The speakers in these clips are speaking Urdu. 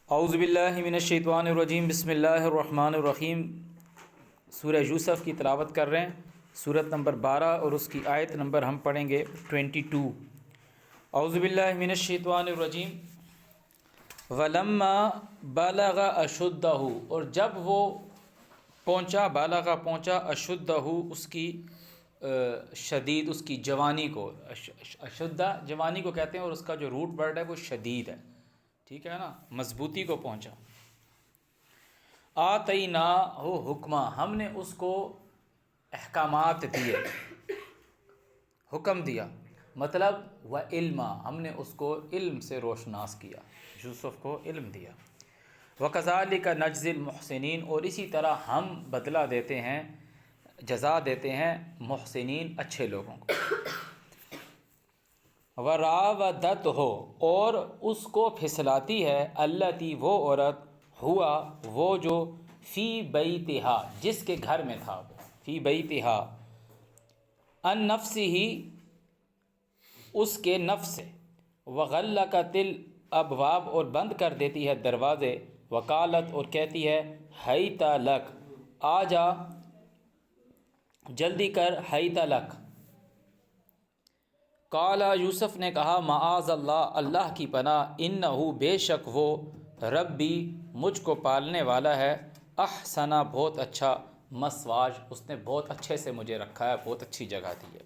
اعوذ باللہ من الشیطان الرجیم، بسم اللہ الرحمن الرحیم۔ سورہ یوسف کی تلاوت کر رہے ہیں، سورت نمبر 12 اور اس کی آیت نمبر ہم پڑھیں گے 22۔ اعوذ باللہ من الشیطان الرجیم۔ وَلَمَّا بَلَغَ أَشُدَّهُ، اور جب وہ پہنچا اشدہ اس کی شدید، اس کی جوانی کو۔ اشدہ جوانی کو کہتے ہیں، اور اس کا جو روٹ ورڈ ہے وہ شدید ہے، ٹھیک ہے نا، مضبوطی کو پہنچا۔ آتیناہ حکمہ، ہم نے اس کو احکامات دیے، حکم دیا، مطلب و علما، ہم نے اس کو علم سے روشناس کیا، یوسف کو علم دیا۔ وَكَذَلِكَ نَجْزِي الْمُحْسِنِينَ، اور اسی طرح ہم بدلہ دیتے ہیں، جزا دیتے ہیں محسنین، اچھے لوگوں کو۔ وَرَاوَدَتْهُ، اور اس کو پھسلاتی ہے، اللتی، وہ عورت، ہوا، وہ جو، فی بیتہا، جس کے گھر میں تھا، فی بیتہا، ان نفسہ، اس کے نفس سے، وغلقت الابواب، اور بند کر دیتی ہے دروازے، وقالت، اور کہتی ہے، حیت لک، آ جا، جلدی کر، حیت لک۔ قال، یوسف نے کہا، معاذ اللہ، اللہ کی پناہ، انہ، بے شک وہ، ربی، مجھ کو پالنے والا ہے، احسن، بہت اچھا، مسواج، اس نے بہت اچھے سے مجھے رکھا ہے، بہت اچھی جگہ دی ہے۔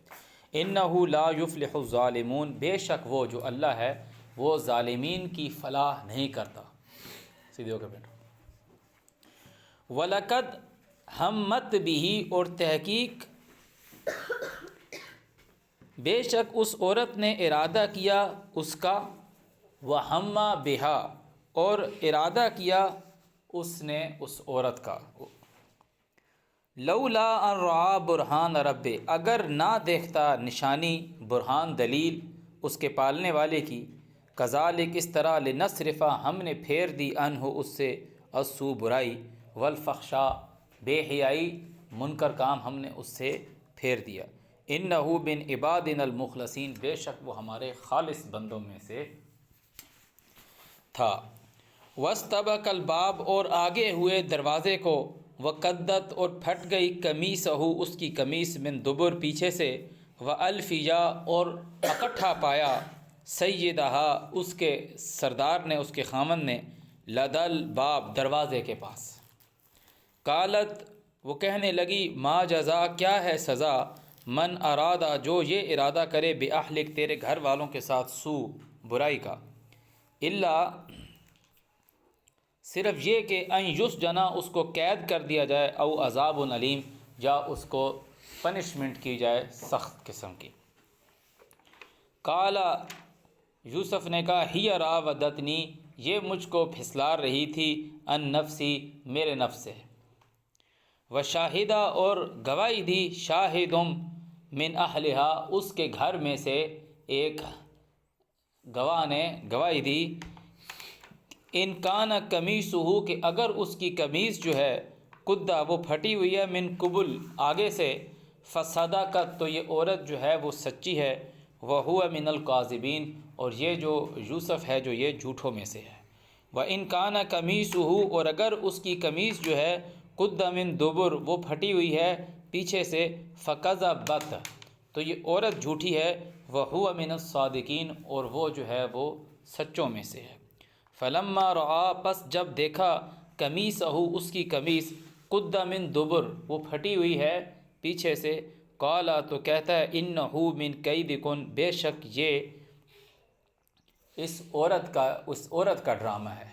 انہ لا یفلح الظالمون، بے شک وہ جو اللہ ہے وہ ظالمین کی فلاح نہیں کرتا۔ سیدھے ہو کے بیٹھو۔ وَلَقَدْ ہَمَّتْ بِهِ، اور تحقیق بے شک اس عورت نے ارادہ کیا اس کا، وَهَمَّ بِهَا، اور ارادہ کیا اس نے اس عورت کا، لولا ان رعا برہان رب، اگر نہ دیکھتا نشانی، برہان، دلیل اس کے پالنے والے کی، کذالک، اس طرح، لنصرف، ہم نے پھیر دی، عنہ، اس سے، السوء، برائی، والفحشاء، بے حیائی، منکر کام ہم نے اس سے پھیر دیا۔ انہ من عبادنا المخلصین، بے شک وہ ہمارے خالص بندوں میں سے تھا۔ واستبق الباب، اور آگے ہوئے دروازے کو، وقدت، اور پھٹ گئی، قمیصہ، اس کی قمیص، من دبر، پیچھے سے، والفیا، اور اکٹھا پایا، سیدہا، اس کے سردار نے، اس کے خامن نے، لدل باب، دروازے کے پاس۔ قالت، وہ کہنے لگی، ما جزا، کیا ہے سزا، من ارادہ، جو یہ ارادہ کرے، باہلک، تیرے گھر والوں کے ساتھ، سوء، برائی کا، الا، صرف یہ کہ، ان یسجنا، اس کو قید کر دیا جائے، او عذاب علیم، یا اس کو پنشمنٹ کی جائے سخت قسم کی۔ قال، یوسف نے کہا، ہی راودتنی، یہ مجھ کو پھسلا رہی تھی، ان نفسی، میرے نفس سے، وشاہدہ، اور گواہی دی، شاہدم من اہلہا، اس کے گھر میں سے ایک گواہ نے گواہی دی، ان کان قمیصہ، کہ اگر اس کی قمیص جو ہے، قدہ، وہ پھٹی ہوئی ہے، من قبل، آگے سے، فصدقت، تو یہ عورت جو ہے وہ سچی ہے، وہو من الکاذبین، اور یہ جو یوسف ہے جو یہ جھوٹوں میں سے ہے۔ وان کان قمیصہ، اور اگر اس کی قمیص جو ہے، قدّ من دبر، وہ پھٹی ہوئی ہے پیچھے سے، فکذبت، تو یہ عورت جھوٹی ہے، وہو من الصادقین، اور وہ جو ہے وہ سچوں میں سے ہے۔ فلما رعا، پس جب دیکھا، قمیصہ، اس کی قمیص، قدّ من دبر، وہ پھٹی ہوئی ہے پیچھے سے، قال، تو کہتا ہے، انہ من کیدکن، بے شک یہ اس عورت کا ڈرامہ ہے،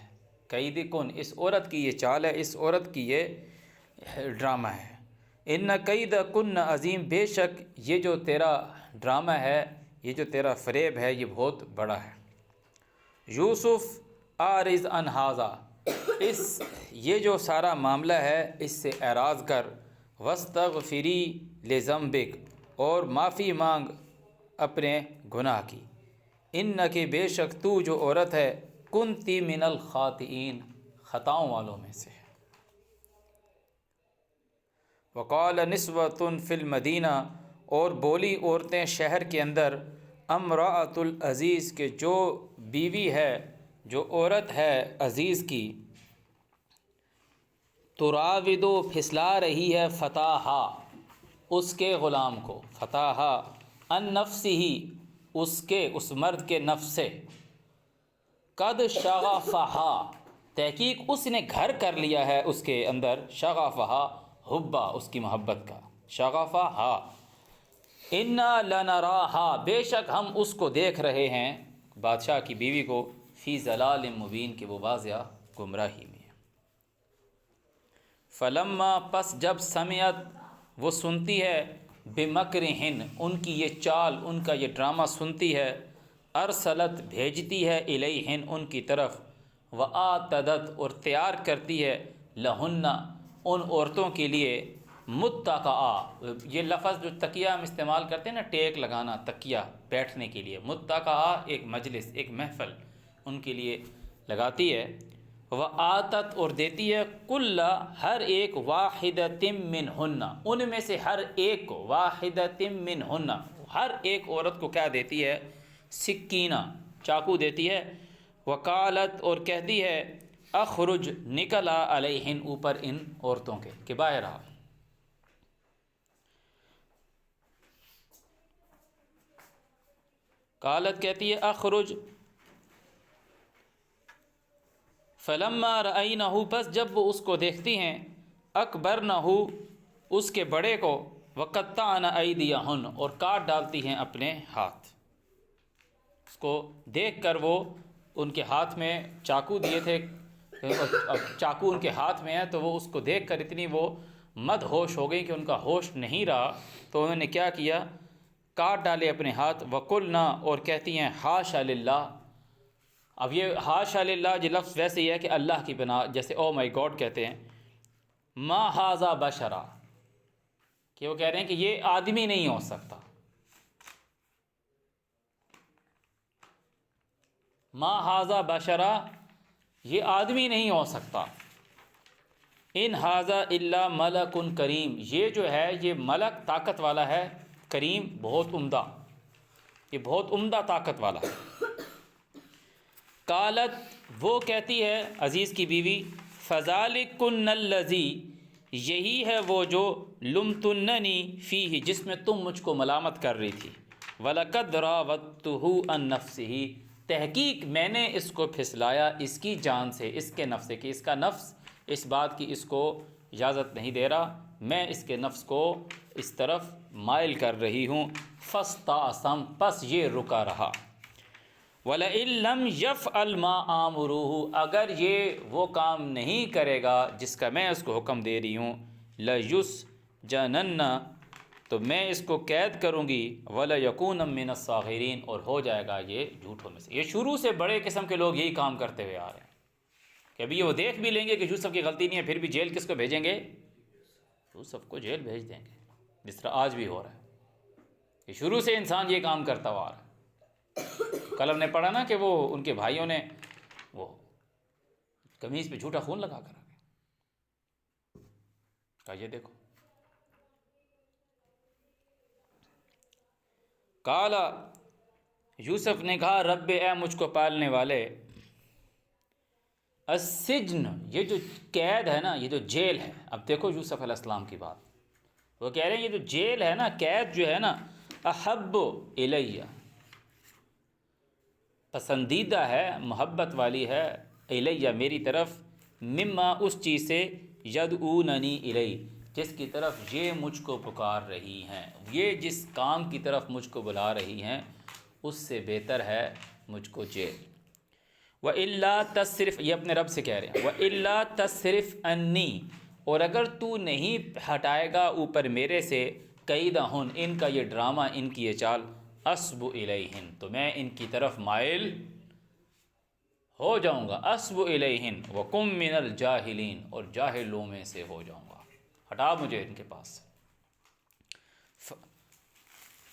کیدکن، اس عورت کی یہ چال ہے، اس عورت کی یہ ڈرامہ ہے۔ ان کیدکن عظیم، بے شک یہ جو تیرا ڈرامہ ہے، یہ جو تیرا فریب ہے، یہ بہت بڑا ہے۔ یوسف، اعرض عن ھذا، یہ جو سارا معاملہ ہے اس سے اعراض کر، واستغفری لذنبک، اور معافی مانگ اپنے گناہ کی، انک، بے شک تو جو عورت ہے، کنتی من الخاطئین، خطاؤں والوں میں سے ہے۔ وقال نسوۃ فی المدینہ، اور بولی عورتیں شہر کے اندر، امرأۃ العزیز، کے جو بیوی ہے جو عورت ہے عزیز کی تراودو پھسلا رہی ہے فتاحا اس کے غلام کو، فتاحا ان نفس ہی اس مرد کے نفس سے، قد شغفہا تحقیق اس نے گھر کر لیا ہے اس کے اندر، شغفہا حبا اس کی محبت کا، شغفہا انا لنراہا بے شک ہم اس کو دیکھ رہے ہیں، بادشاہ کی بیوی کو، فی ضلال مبین کہ وہ واضح گمراہی میں ہے۔ فلما پس جب سمعت وہ سنتی ہے، بمکرہن ان کی یہ چال، ان کا یہ ڈرامہ سنتی ہے، ارسلت بھیجتی ہے، الیہن ان کی طرف، وآتدت اور تیار کرتی ہے، لہن ان عورتوں کے لیے، متکئا یہ لفظ جو تکیہ ہم استعمال کرتے ہیں نا، ٹیک لگانا، تکیہ بیٹھنے کے لیے، متکئا ایک مجلس، ایک محفل ان کے لیے لگاتی ہے، وآتت اور دیتی ہے، کل ہر ایک، واحدۃ منہن ان میں سے ہر ایک کو، واحدۃ منہن ہر ایک عورت کو کیا دیتی ہے، سکینہ چاقو دیتی ہے، وقالت اور کہتی ہے، اخرج نکل آ علیہن اوپر ان عورتوں کے، کہ باہر آ۔ قالت کہتی ہے، اخرج، فلما رأینہ پس جب وہ اس کو دیکھتی ہیں، اکبرنہ اس کے بڑے کو، وقطعن ایدیہن اور کاٹ ڈالتی ہیں اپنے ہاتھ، اس کو دیکھ کر وہ ان کے ہاتھ میں چاقو دیے تھے، اب چاقو ان کے ہاتھ میں ہے تو وہ اس کو دیکھ کر اتنی وہ مد ہوش ہو گئی کہ ان کا ہوش نہیں رہا، تو انہوں نے کیا کیا، کاٹ ڈالے اپنے ہاتھ، وقلنا اور کہتی ہیں، حاشا للہ۔ اب یہ حاشا للہ یہ لفظ ویسے ہی ہے کہ اللہ کی بنا، جیسے او مائی گاڈ کہتے ہیں، ما ھذا بشرا کہ وہ کہہ رہے ہیں کہ یہ آدمی نہیں ہو سکتا، ما ھذا بشرا یہ آدمی نہیں ہو سکتا، ان ھذا الا ملک کریم یہ جو ہے یہ ملک طاقت والا ہے، کریم بہت عمدہ، یہ بہت عمدہ طاقت والا ہے۔ قالت وہ کہتی ہے عزیز کی بیوی، فذلکن الذی یہی ہے وہ جو لمتننی فیہ جس میں تم مجھ کو ملامت کر رہی تھی، وَلَقَدْ رَاوَدتُّهُ عَن نَفْسِهِ تحقیق میں نے اس کو پھسلایا اس کی جان سے، اس کے نفس سے، کہ اس کا نفس اس بات کی اس کو اجازت نہیں دے رہا، میں اس کے نفس کو اس طرف مائل کر رہی ہوں، فَاسْتَعْصَمَ پس یہ رکا رہا، وَلَئِن لَّمْ يَفْعَلْ مَا آمُرُهُ اگر یہ وہ کام نہیں کرے گا جس کا میں اس کو حکم دے رہی ہوں، لَيُسْجَنَنَّ تو میں اس کو قید کروں گی، وَلَيَكُونَ مِنَ الصَّاغِرِينَ اور ہو جائے گا یہ جھوٹوں میں سے۔ یہ شروع سے بڑے قسم کے لوگ یہی کام کرتے ہوئے آ رہے ہیں کہ ابھی وہ دیکھ بھی لیں گے کہ یوسف کی غلطی نہیں ہے، پھر بھی جیل کس کو بھیجیں گے، یوسف کو جیل بھیج دیں گے، جس طرح آج بھی ہو رہا ہے کہ شروع سے انسان یہ کام کرتا ہوا آ رہا ہے۔ کل ہم نے پڑھا نا کہ وہ ان کے بھائیوں نے وہ قمیص پہ جھوٹا خون لگا کر آ گئے، کہا یہ دیکھو، قالا یوسف نے کہا، رب اے مجھ کو پالنے والے، السجن یہ جو قید ہے نا، یہ جو جیل ہے، اب دیکھو یوسف علیہ السلام کی بات، وہ کہہ رہے ہیں یہ جو جیل ہے نا، قید جو ہے نا، احب الیہ پسندیدہ ہے، محبت والی ہے، الیہ میری طرف، مما اس چیز سے، یدعوننی الیہ جس کی طرف یہ مجھ کو پکار رہی ہیں، یہ جس کام کی طرف مجھ کو بلا رہی ہیں اس سے بہتر ہے مجھ کو جیل۔ وَإِلَّا تَصْرِفْ یہ اپنے رب سے کہہ رہے ہیں، وَإِلَّا تَصْرِفْ عَنِّی اور اگر تو نہیں ہٹائے گا اوپر میرے سے، کیدہن ان کا یہ ڈرامہ، ان کی یہ چال، اصب الیہن تو میں ان کی طرف مائل ہو جاؤں گا، اصب الیہن وکم من الجاہلین اور جاہلوں میں سے ہو جاؤں گا، ہٹا مجھے ان کے پاس سے۔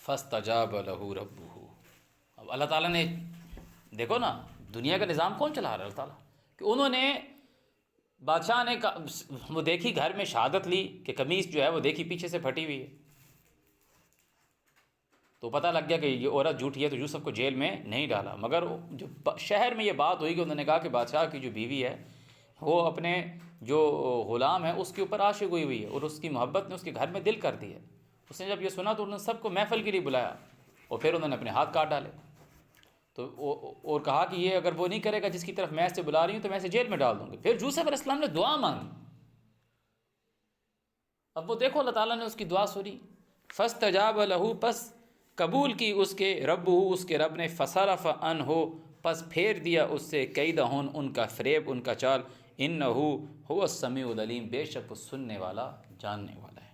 فاستجاب لہ ربہ اب اللہ تعالیٰ نے دیکھو نا دنیا کا نظام کون چلا رہا ہے، اللہ تعالیٰ، کہ انہوں نے بادشاہ نے وہ دیکھی گھر میں شہادت لی کہ قمیص جو ہے وہ دیکھی پیچھے سے پھٹی ہوئی ہے، تو پتہ لگ گیا کہ یہ عورت جھوٹی ہے، تو یوسف کو جیل میں نہیں ڈالا۔ مگر جو شہر میں یہ بات ہوئی کہ انہوں نے کہا کہ بادشاہ کی جو بیوی ہے وہ اپنے جو غلام ہے اس کے اوپر عاشق ہوئی ہے، اور اس کی محبت نے اس کے گھر میں دل کر دی ہے۔ اس نے جب یہ سنا تو انہوں نے سب کو محفل کے لیے بلایا، اور پھر انہوں نے اپنے ہاتھ کاٹ ڈالے، تو اور کہا کہ یہ اگر وہ نہیں کرے گا جس کی طرف میں اسے بلا رہی ہوں تو میں اسے جیل میں ڈال دوں گی۔ پھر یوسف علیہ السلام نے دعا مانگی، اب وہ دیکھو اللہ تعالیٰ نے اس کی دعا سنی۔ فاستجاب لہ، پس قبول کی اس کے اس کے رب نے، فصرف عنہ، پس پھیر دیا اس سے، کیدہن، ان کا فریب، ان کا چال، انہ هو السمیع العلیم، بے شک وہ سننے والا جاننے والا ہے۔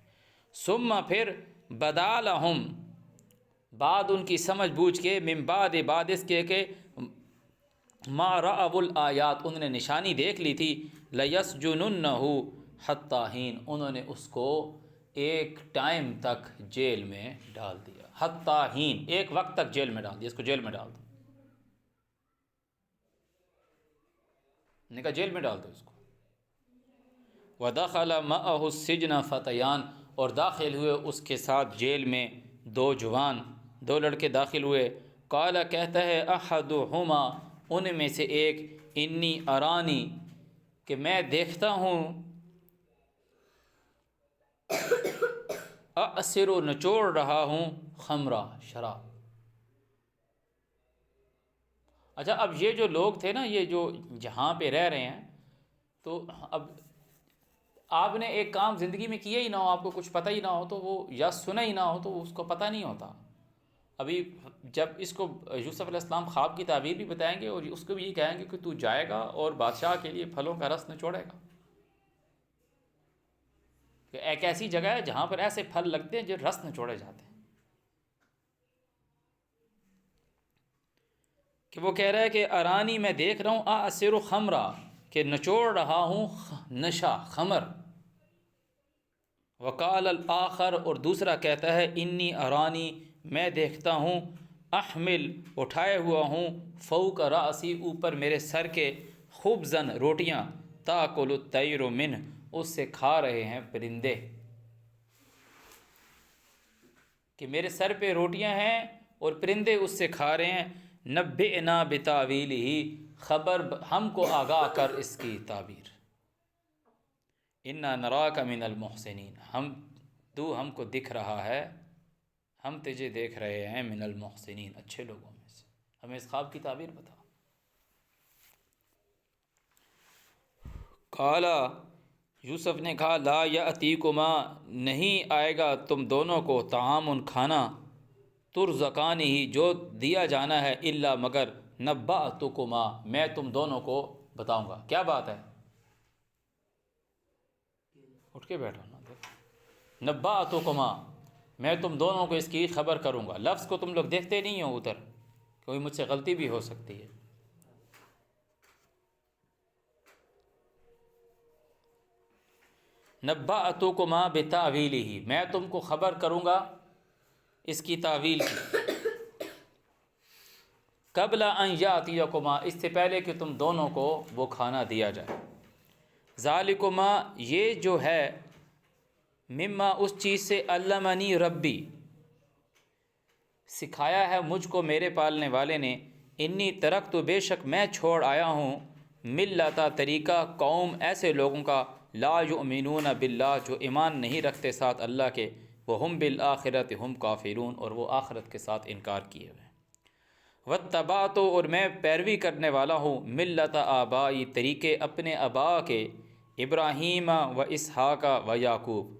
ثم پھر بدا لہم، بعد ان کی سمجھ بوجھ کے، من بعد اس کے کہ ما رأوا الآیات، انہوں نے نشانی دیکھ لی تھی، لیسجننہ حتی حین، انہوں نے اس کو ایک ٹائم تک جیل میں ڈال دیا، حتی حین، ایک وقت تک جیل میں ڈال دیا، اس کو جیل میں ڈال دو، نے کہا جیل میں ڈال دو اس کو۔ وَدَخَلَ مَعَهُ السِّجْنَ فَتَيَانِ، اور داخل ہوئے اس کے ساتھ جیل میں دو جوان، دو لڑکے داخل ہوئے۔ قال، کہتا ہے، احدہما، ان میں سے ایک، انی ارانی، کہ میں دیکھتا ہوں، اعصر، نچوڑ رہا ہوں، خمرہ، شراب۔ اچھا، اب یہ جو لوگ تھے نا، یہ جو جہاں پہ رہ رہے ہیں، تو اب آپ نے ایک کام زندگی میں کیا ہی نہ ہو، آپ کو کچھ پتہ ہی نہ ہو، تو وہ یا سنا ہی نہ ہو تو اس کو پتہ نہیں ہوتا۔ ابھی جب اس کو یوسف علیہ السلام خواب کی تعبیر بھی بتائیں گے، اور اس کو بھی یہ کہیں گے کہ تو جائے گا اور بادشاہ کے لیے پھلوں کا رس نچوڑے گا، کہ ایک ایسی جگہ ہے جہاں پر ایسے پھل لگتے ہیں جو رس نچوڑے جاتے ہیں۔ کہ وہ کہہ رہا ہے کہ ارانی، میں دیکھ رہا ہوں، اعصر خمرہ، کہ نچوڑ رہا ہوں نشہ، خمر۔ وقال الآخر، اور دوسرا کہتا ہے، انی ارانی، میں دیکھتا ہوں، احمل، اٹھائے ہوا ہوں، فوق راسی، اوپر میرے سر کے، خبزن، روٹیاں، تاکل الطیر منہ، اس سے کھا رہے ہیں پرندے، کہ میرے سر پہ روٹیاں ہیں اور پرندے اس سے کھا رہے ہیں۔ نبئنا بتاویلہ، خبر ہم کو آگاہ کر اس کی تعبیر۔ انا نراک من المحسنین، ہم کو دکھ رہا ہے، ہم تجھے دیکھ رہے ہیں، من المحسنین، اچھے لوگوں میں سے، ہمیں اس خواب کی تعبیر بتا۔ قال، یوسف نے کہا، لا یأتیکما، نہیں آئے گا تم دونوں کو، طعام، کھانا، ترزقان ہی، جو دیا جانا ہے، الا، مگر، نبأتکما، میں تم دونوں کو بتاؤں گا۔ کیا بات ہے؟ اٹھ کے بیٹھو نا، نبأتکما، میں تم دونوں کو اس کی خبر کروں گا۔ لفظ کو تم لوگ دیکھتے نہیں ہو ادھر، کوئی مجھ سے غلطی بھی ہو سکتی ہے۔ نبأتکما بتاویلہ، میں تم کو خبر کروں گا اس کی تعویل کی۔ قبل ان یاتیکما، اس سے پہلے کہ تم دونوں کو وہ کھانا دیا جائے۔ ذالکما، یہ جو ہے، مما، اس چیز سے، علمنی ربی، سکھایا ہے مجھ کو میرے پالنے والے نے، انی ترکت، بے شک میں چھوڑ آیا ہوں، ملتا، طریقہ، قوم، ایسے لوگوں کا، لا یؤمنون باللہ، جو ایمان نہیں رکھتے ساتھ اللہ کے، وہم بالآخرۃ ہم کافرون، اور وہ آخرت کے ساتھ انکار کیے ہوئے۔ واتبعت، اور میں پیروی کرنے والا ہوں، ملت آبائی، طریقے اپنے آبا کے، ابراہیم و اسحاق و یعقوب،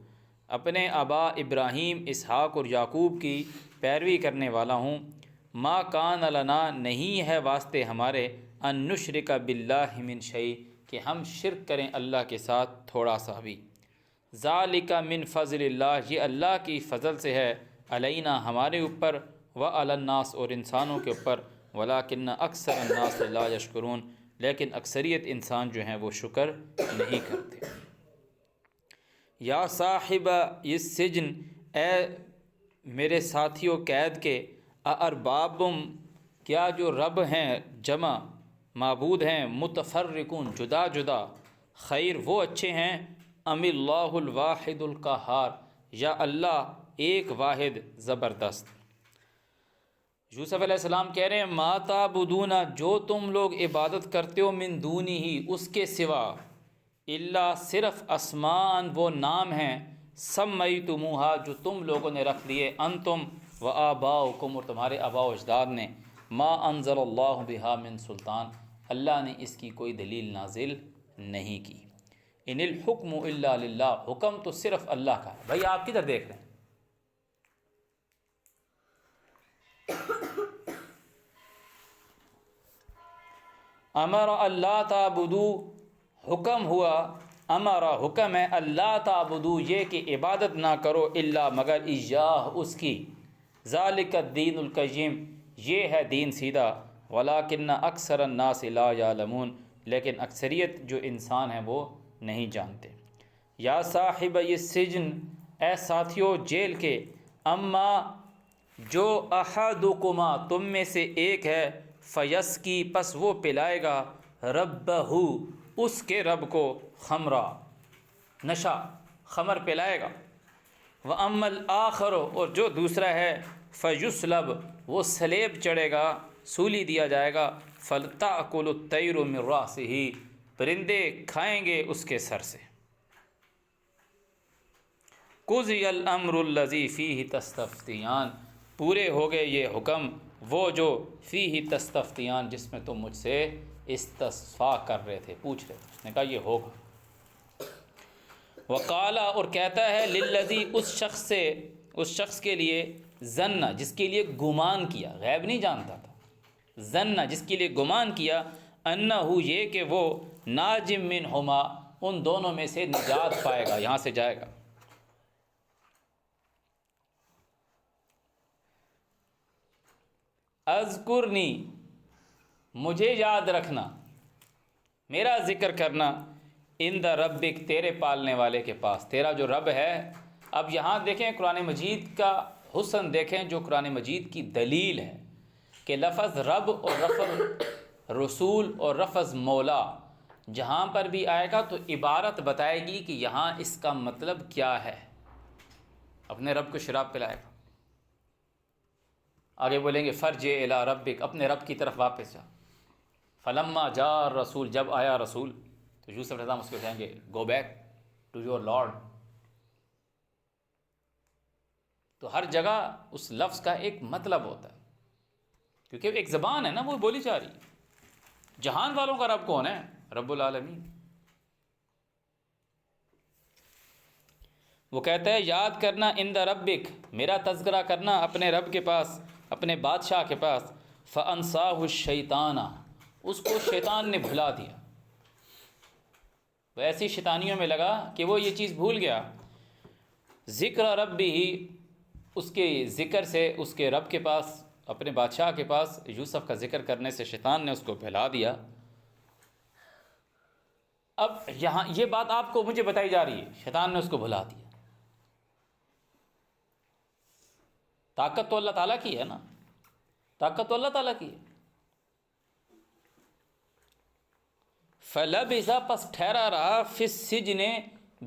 اپنے آبا ابراہیم، اسحاق اور یعقوب کی پیروی کرنے والا ہوں۔ ما کان لنا، نہیں ہے واسطے ہمارے، ان نشرک باللہ من شیء، کہ ہم شرک کریں اللہ کے ساتھ تھوڑا سا بھی۔ ذالک من فضل اللہ، یہ اللہ کی فضل سے ہے، علینا، ہمارے اوپر، وعلی الناس، اور انسانوں کے اوپر، ولکن اکثر الناس لا یشکرون، لیکن اکثریت انسان جو ہیں وہ شکر نہیں کرتے۔ یا صاحب السجن، اے میرے ساتھیوں قید کے، اربابم، کیا جو رب ہیں، جمع، معبود ہیں، متفرقون، جدا جدا، خیر، وہ اچھے ہیں، ام اللہ الواحد القہار، یا اللہ ایک واحد زبردست۔ یوسف علیہ السلام کہہ رہے ہیں ما تعبدون، جو تم لوگ عبادت کرتے ہو، من دونی ہی، اس کے سوا، الا صرف اسمان، وہ نام ہیں، سمیتموہا، جو تم لوگوں نے رکھ لیے، انتم و آباؤکم، اور تمہارے آباء و اجداد نے، ما انزل اللہ بہا من سلطان، اللہ نے اس کی کوئی دلیل نازل نہیں کی۔ ان الحکم الا للہ، حکم تو صرف اللہ کا ہے۔ بھائی آپ کدھر دیکھ رہے ہیں؟ امر اللہ تعبدو، حکم ہوا، امرا حکم ہے، اللہ تعبدو، یہ کہ عبادت نہ کرو، الا مگر، ایاہ، اس کی، ذالک الدین القیم، یہ ہے دین سیدھا، ولکن اکثر الناس لا یعلمون، لیکن اکثریت جو انسان ہیں وہ نہیں جانتے۔ یا صاحب السجن، اے ساتھیو جیل کے، اما جو احدکما، تم میں سے ایک ہے، فیسکی، پس وہ پلائے گا، ربہ، اس کے رب کو، خمرہ، نشہ، خمر پلائے گا، وَأَمَّا الْآخَرُ، اور جو دوسرا ہے، فَيُسْلَبُ، وہ سلیب چڑھے گا، سولی دیا جائے گا، فَلْتَأْكُلُ الطَّيْرُ مِنْ رَأْسِهِ، پرندے کھائیں گے اس کے سر سے۔ قُضِيَ الْأَمْرُ الَّذِي فِيهِ تَسْتَفْتِيَانِ، پورے ہو گئے یہ حکم، وہ جو فِيهِ تَسْتَفْتِيَانِ، جس میں تم مجھ سے استفسار کر رہے تھے، پوچھ رہے تھے۔ نے کہا یہ ہوگا۔ وقالا، اور کہتا ہے، للذی، اس شخص کے لیے، ظن، جس کے لیے گمان کیا، غیب نہیں جانتا تھا، ظن، جس کے لیے گمان کیا، انہ، یہ کہ وہ، ناج منہما، ان دونوں میں سے نجات پائے گا، یہاں سے جائے گا۔ اذکرنی، مجھے یاد رکھنا، میرا ذکر کرنا، عند ربک، تیرے پالنے والے کے پاس، تیرا جو رب ہے۔ اب یہاں دیکھیں قرآن مجید کا حسن، دیکھیں جو قرآن مجید کی دلیل ہے کہ لفظ رب اور لفظ رسول اور لفظ مولا جہاں پر بھی آئے گا تو عبارت بتائے گی کہ یہاں اس کا مطلب کیا ہے۔ اپنے رب کو شراب پلائے گا، آگے بولیں گے فرجع الی ربک، اپنے رب کی طرف واپس جا۔ فلما جاء الرسول، جب آیا رسول، تو یوسف علیہ السلام اس کو کہیں گے go back to your lord. تو ہر جگہ اس لفظ کا ایک مطلب ہوتا ہے، کیونکہ ایک زبان ہے نا، وہ بولی جا رہی ہے۔ جہان والوں کا رب کون ہے؟ رب العالمین۔ وہ کہتا ہے یاد کرنا، عند ربک، میرا تذکرہ کرنا اپنے رب کے پاس، اپنے بادشاہ کے پاس، فانساہ الشیطان، اس کو شیطان نے بھلا دیا، وہ ایسی شیطانیوں میں لگا کہ وہ یہ چیز بھول گیا۔ ذکر ربی ہی، اس کے ذکر سے، اس کے رب کے پاس، اپنے بادشاہ کے پاس یوسف کا ذکر کرنے سے شیطان نے اس کو بھلا دیا۔ اب یہاں یہ بات آپ کو مجھے بتائی جا رہی ہے، شیطان نے اس کو بھلا دیا۔ طاقت تو اللہ تعالیٰ کی ہے نا، طاقت تو اللہ تعالیٰ کی ہے۔ فَلَبِثَ، پس ٹھہرا رہا، فِي السِّجْنِ،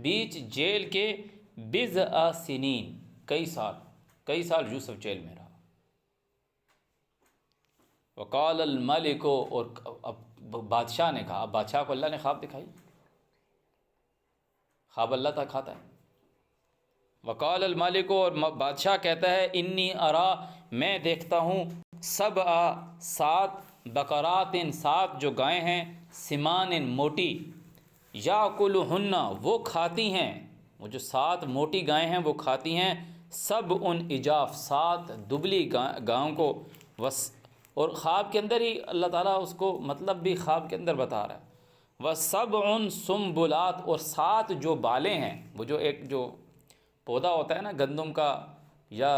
بیچ جیل کے، بِضْعَ سِنِینَ، کئی سال یوسف جیل میں رہا۔ وَقَالَ الْمَلِكُ، اور اب بادشاہ نے کہا، اب بادشاہ کو اللہ نے خواب دکھائی، خواب اللہ تک کھاتا ہے۔ وقال الملک، اور بادشاہ کہتا ہے، انی ارا، میں دیکھتا ہوں، سبع، 7 بقرات، 7 جو گائیں ہیں، سمان، موٹی، یاکلہن، وہ کھاتی ہیں، وہ جو 7 موٹی گائیں ہیں وہ کھاتی ہیں، سب ان اجاف، 7 دبلی گاؤں کو، اور خواب کے اندر ہی اللہ تعالیٰ اس کو مطلب بھی خواب کے اندر بتا رہا ہے، وَسَبْعٌ سُنبُلَاتٍ، اور 7 جو بالیں ہیں، وہ جو ایک جو پودا ہوتا ہے نا گندم کا، یا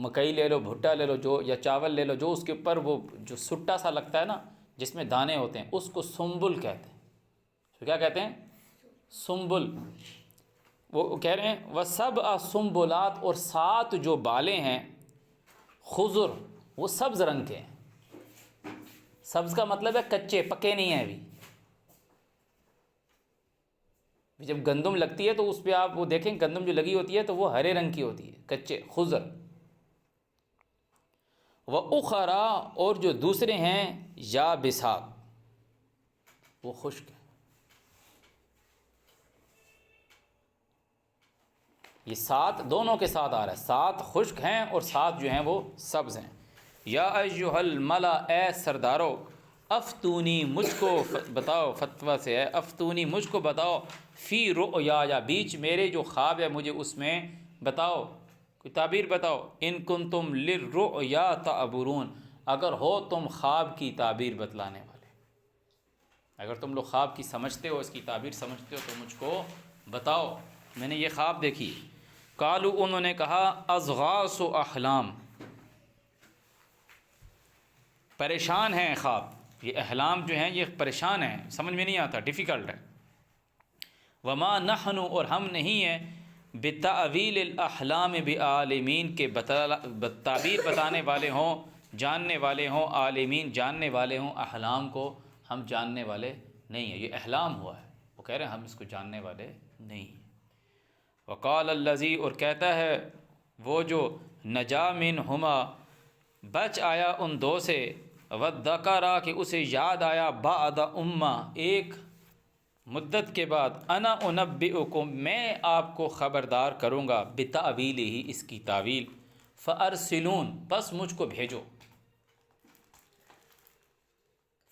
مکئی لے لو، بھٹا لے لو، جو یا چاول لے لو، جو اس کے اوپر وہ جو سٹا سا لگتا ہے نا جس میں دانے ہوتے ہیں، اس کو سنبل کہتے ہیں۔ تو کیا کہتے ہیں؟ سنبل۔ وہ کہہ رہے ہیں وَسَبْعَ سُنبُلَاتٍ، اور 7 جو بالیں ہیں، خضر، وہ سبز رنگ کے ہیں۔ سبز کا مطلب ہے کچے، پکے نہیں ہیں ابھی۔ جب گندم لگتی ہے تو اس پہ آپ وہ دیکھیں، گندم جو لگی ہوتی ہے تو وہ ہرے رنگ کی ہوتی ہے، کچے، خضر۔ وَأُخَرَا اور جو دوسرے ہیں یابسات وہ خشک ہیں. یہ 7 دونوں کے ساتھ آ رہا ہے، 7 خشک ہیں اور 7 جو ہیں وہ سبز ہیں. یا ایھا الملا اے سردارو، افتونی مجھ کو بتاؤ، فتویٰ سے ہے، افتونی مجھ کو بتاؤ، فی رؤیا یا بیچ میرے جو خواب ہے مجھے اس میں بتاؤ، کوئی تعبیر بتاؤ. ان کنتم للرؤیا تعبرون، اگر ہو تم خواب کی تعبیر بتلانے والے، اگر تم لوگ خواب کی سمجھتے ہو، اس کی تعبیر سمجھتے ہو تو مجھ کو بتاؤ، میں نے یہ خواب دیکھی. قالوا انہوں نے کہا اضغاث احلام، پریشان ہیں خواب، یہ احلام جو ہیں یہ پریشان ہیں، سمجھ میں نہیں آتا، ڈیفیکلٹ ہے. وما نحن اور ہم نہیں ہیں بتأویل الاحلام بعالمین کے تعبیر بتانے والے ہوں، جاننے والے ہوں، عالمین جاننے والے ہوں، احلام کو ہم جاننے والے نہیں ہیں. یہ احلام ہوا ہے، وہ کہہ رہے ہیں ہم اس کو جاننے والے نہیں ہیں. وقال الذی اور کہتا ہے وہ جو نجا منہما بچ آیا ان دو سے، وذکرا کہ اسے یاد آیا، بعد امہ ایک مدت کے بعد، انا انبئکم میں آپ کو خبردار کروں گا، بتأویلہ اس کی تعویل، فارسلون پس مجھ کو بھیجو،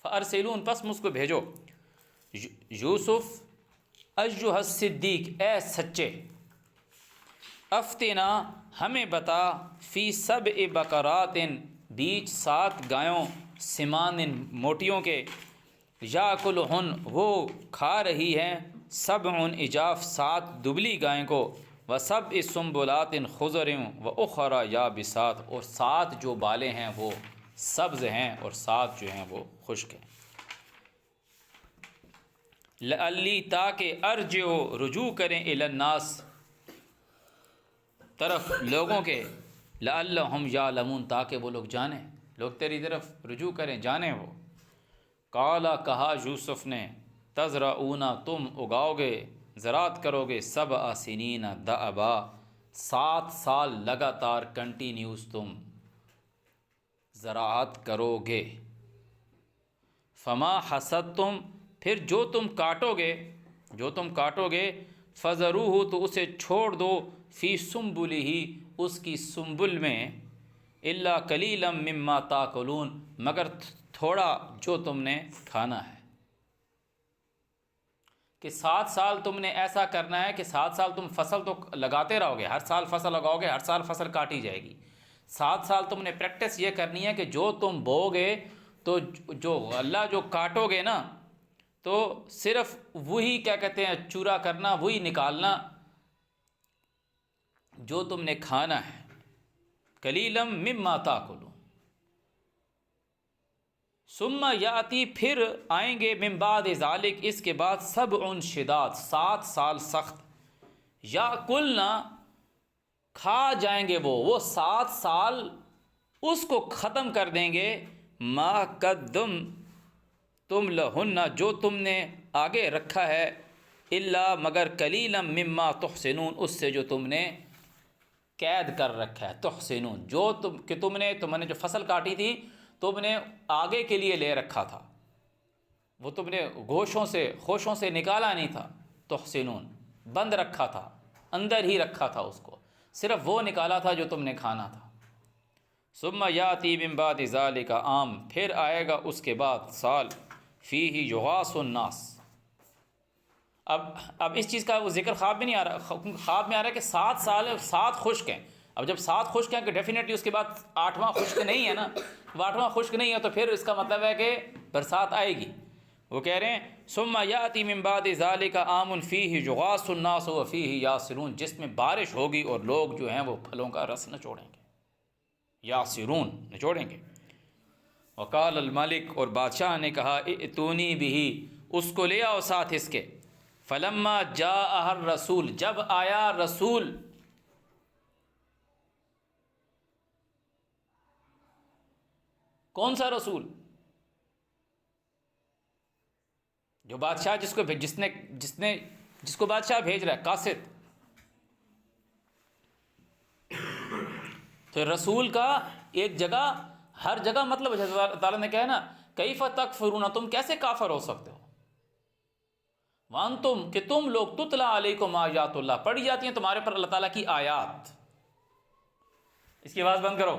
فارسلون پس مجھ کو بھیجو. یوسف ایھا الصدیق اے سچے، افتنا ہمیں بتا، فی سبع بقرات بیچ 7 گایوں، سمان موٹیوں کے، یاکلہن وہ کھا رہی ہیں، سبع عجاف 7 دبلی گائیں کو، وسبع سنبلات خضر واخری یابسات اور 7 جو بالیں ہیں وہ سبز ہیں اور 7 جو ہیں وہ خشک ہیں. لعلی تاکہ ارجع رجوع کریں الی الناس طرف لوگوں کے، لعلہم یعلمون تاکہ وہ لوگ جانیں، لوگ تیری طرف رجوع کریں، جانیں وہ. قالا کہا یوسف نے، تزرعون تم اگاؤ گے، زراعت کرو گے، 7 سنین دأبا 7 سال لگاتار کنٹینیوس تم زراعت کرو گے. فما حصدتم پھر جو تم کاٹو گے، فذروہ تو اسے چھوڑ دو، فی سنبلہ اس کی سنبل میں، الا قلیلا مما تاکلون مگر تھوڑا جو تم نے کھانا ہے. کہ 7 سال تم نے ایسا کرنا ہے کہ 7 سال تم فصل تو لگاتے رہو گے، ہر سال فصل لگاؤ گے، ہر سال فصل کاٹی جائے گی. 7 سال تم نے پریکٹس یہ کرنی ہے کہ جو تم بو گے تو جو غلہ جو کاٹو گے نا تو صرف وہی کیا کہتے ہیں چورا کرنا، وہی نکالنا جو تم نے کھانا ہے. قلیلا مما تاکلون. ثم یاتی پھر آئیں گے، من بعد ذالک اس کے بعد، 7 شداد 7 سال سخت، یاکلنا کھا جائیں گے وہ 7 سال اس کو ختم کر دیں گے، ما قدم تم لہن جو تم نے آگے رکھا ہے، الا مگر قلیلا مما تحسنون اس سے جو تم نے قید کر رکھا ہے. تحسنون جو تم نے جو فصل کاٹی تھی تم نے آگے کے لیے لے رکھا تھا، وہ تم نے خوشوں سے نکالا نہیں تھا. تحسنون بند رکھا تھا، اندر ہی رکھا تھا، اس کو صرف وہ نکالا تھا جو تم نے کھانا تھا. ثم یاتی من بعد ذالک عام پھر آئے گا اس کے بعد سال، فیہ یغاث الناس. اب اس چیز کا وہ ذکر خواب میں نہیں آ رہا، خواب میں آ رہا ہے کہ 7 سال 7 خشک ہیں. اب جب 7 خشک ہیں کہ ڈیفینیٹلی اس کے بعد 8واں خشک نہیں ہے نا، 8واں خشک نہیں ہے تو پھر اس کا مطلب ہے کہ برسات آئے گی. وہ کہہ رہے ہیں ثم یاتی من بعد ذالک عام فیہ یغاث الناس وفیہ یاسرون جس میں بارش ہوگی اور لوگ جو ہیں وہ پھلوں کا رس نچوڑیں گے، یاسرون نچوڑیں گے. وقال الملک اور بادشاہ نے کہا، ائتونی بہ اس کو لے آؤ ساتھ اس کے. فلما جاء الرسول جب آیا رسول، کون سا رسول؟ جو بادشاہ جس کو بادشاہ بھیج رہا ہے، قاصد. تو رسول کا ایک جگہ ہر جگہ مطلب اللہ تعالیٰ نے کہا ہے نا کیف تکفرون، تم کیسے کافر ہو سکتے ہو، وانتم کہ تم لوگ تتلا علیکم آیات اللہ، پڑھی جاتی ہیں تمہارے پر اللہ تعالیٰ کی آیات، اس کی آواز بند کرو،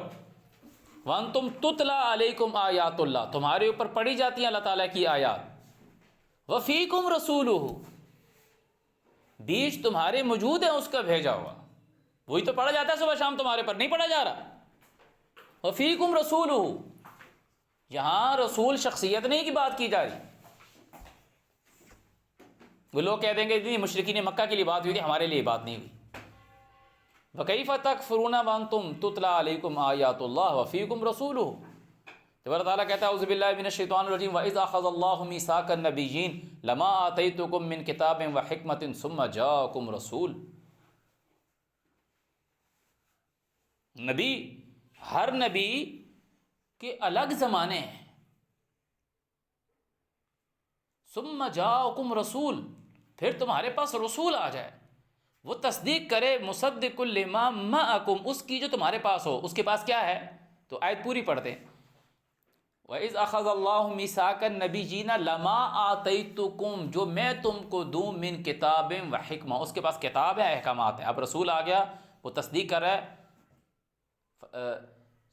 وانتم تتلا علیکم آیات اللہ، تمہارے اوپر پڑھی جاتی ہیں اللہ تعالیٰ کی آیات، وفیکم رسولہ، بیچ تمہارے موجود ہے اس کا بھیجا ہوا، وہی تو پڑھا جاتا ہے صبح شام، تمہارے پر نہیں پڑھا جا رہا، وفیکم رسولہ، یہاں رسول شخصیت نہیں کی بات کی جا رہی، وہ لوگ کہہ دیں گے نہیں مشرکین مکہ کے لیے بات ہوئی تھی، ہمارے لیے بات نہیں ہوئی، وَكَيْفَ تَكْفُرُونَ وَأَنْتُمْ تُتْلَى عَلَيْكُمْ آيَاتُ اللَّهِ وَفِيكُمْ رَسُولُهُ، جب اللہ تعالیٰ کہتا ہے اعوذ باللہ من الشیطان الرجیم وَإِذْ أَخَذَ اللَّهُ مِيثَاقَ النَّبِيِّينَ لَمَا آتَيْتُكُم مِّن كِتَابٍ وَحِكْمَةٍ ثُمَّ جَاءَكُمْ رَسُولٌ، نبی، ہر نبی کے الگ زمانے ہیں، ثُمَّ جَاءَكُمْ رَسُولٌ، پھر تمہارے پاس رسول آ جائے، وہ تصدیق کرے مصدق لما معکم، اس کی جو تمہارے پاس ہو، اس کے پاس کیا ہے، تو آیت پوری پڑھتے ہیں وَإِذْ أَخَذَ اللَّهُ مِيثَاقَ النَّبِيِّينَ لَمَا آتَيْتُكُم، جو میں تم کو دوں من کتاب و حکمہ، اس کے پاس کتاب ہے، احکامات ہیں، اب رسول آ گیا وہ تصدیق کر رہا ہے،